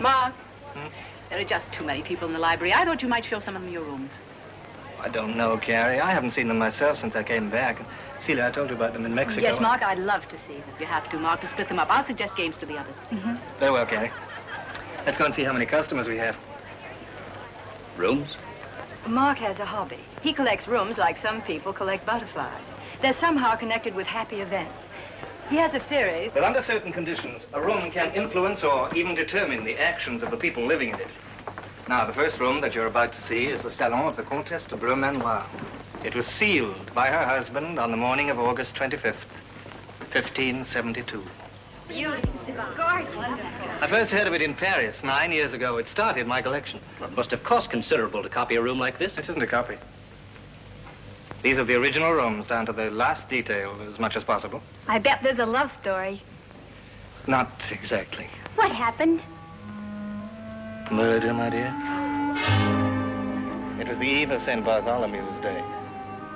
Mark, there are just too many people in the library. I thought you might show some of them your rooms. I don't know, Carrie. I haven't seen them myself since I came back. Celia, I told you about them in Mexico. Yes, Mark, I'd love to see them. If you have to, Mark, to split them up. I'll suggest games to the others. Very well, Carrie. Let's go and see how many customers we have. Rooms? Mark has a hobby. He collects rooms like some people collect butterflies. They're somehow connected with happy events. He has a theory. But under certain conditions, a room can influence or even determine the actions of the people living in it. Now, the first room that you're about to see is the salon of the Comtesse de Breux-Manoir. It was sealed by her husband on the morning of August 25th, 1572. Beautiful. Gorgeous. I first heard of it in Paris 9 years ago. It started my collection. Well, it must have cost considerable to copy a room like this. This isn't a copy. These are the original rooms, down to the last detail, as much as possible. I bet there's a love story. Not exactly. What happened? Murder, my dear. It was the eve of St. Bartholomew's Day.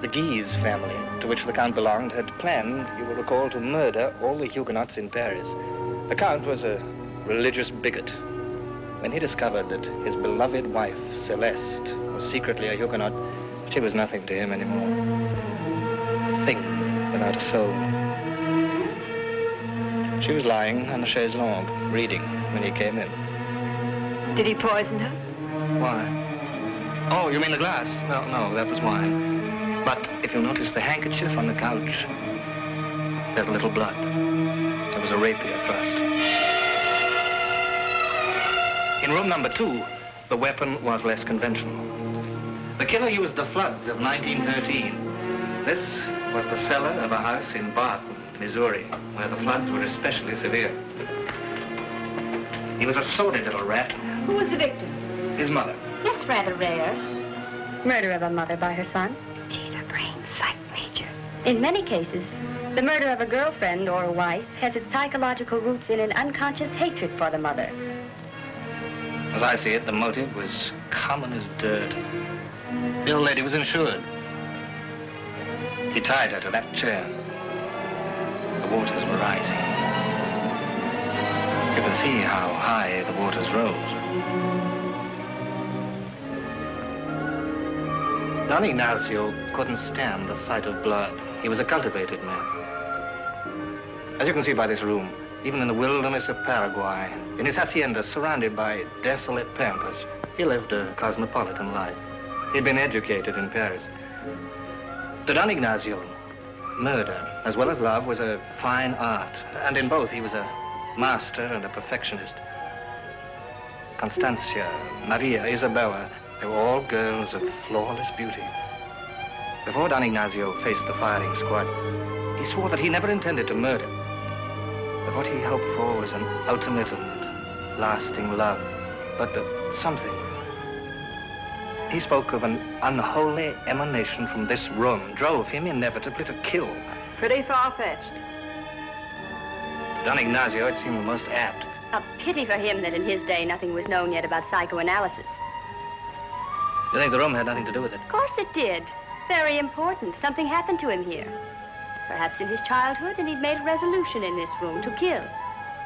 The Guise family, to which the Count belonged, had planned, you will recall, to murder all the Huguenots in Paris. The Count was a religious bigot. When he discovered that his beloved wife, Celeste, was secretly a Huguenot, she was nothing to him anymore. A thing without a soul. She was lying on a chaise longue, reading, when he came in. Did he poison her? Why? Oh, you mean the glass? No, that was wine. But if you'll notice the handkerchief on the couch, there's a little blood. There was a rapier thrust. In room number 2, the weapon was less conventional. The killer used the floods of 1913. This was the cellar of a house in Barton, Missouri, where the floods were especially severe. He was a sordid little rat. Who was the victim? His mother. That's rather rare. Murder of a mother by her son? She's a brain psych major. In many cases, the murder of a girlfriend or a wife has its psychological roots in an unconscious hatred for the mother. As I see it, the motive was common as dirt. The old lady was insured. He tied her to that chair. The waters were rising. You can see how high the waters rose. Don Ignacio couldn't stand the sight of blood. He was a cultivated man. As you can see by this room, even in the wilderness of Paraguay, in his hacienda surrounded by desolate pampas, he lived a cosmopolitan life. He'd been educated in Paris. To Don Ignacio, murder, as well as love, was a fine art. And in both, he was a master and a perfectionist. Constancia, Maria, Isabella, they were all girls of flawless beauty. Before Don Ignacio faced the firing squad, he swore that he never intended to murder. But what he hoped for was an ultimate and lasting love. But something. He spoke of an unholy emanation from this room, drove him inevitably to kill. Pretty far-fetched. To Don Ignacio, it seemed the most apt. A pity for him that in his day nothing was known yet about psychoanalysis. You think the room had nothing to do with it? Of course it did. Very important. Something happened to him here. Perhaps in his childhood, and he'd made a resolution in this room to kill.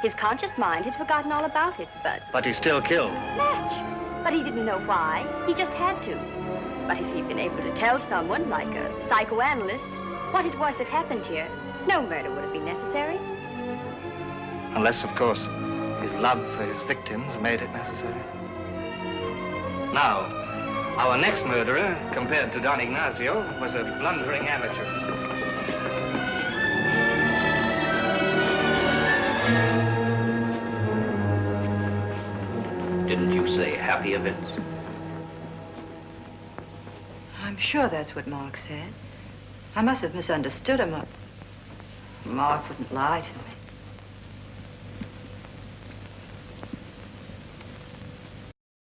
His conscious mind had forgotten all about it, but... But he still killed. Match. But he didn't know why. He just had to. But if he'd been able to tell someone, like a psychoanalyst, what it was that happened here, no murder would have been necessary. Unless, of course, his love for his victims made it necessary. Now, our next murderer, compared to Don Ignacio, was a blundering amateur. Didn't you say happy events? I'm sure that's what Mark said. I must have misunderstood him. Mark wouldn't lie to me.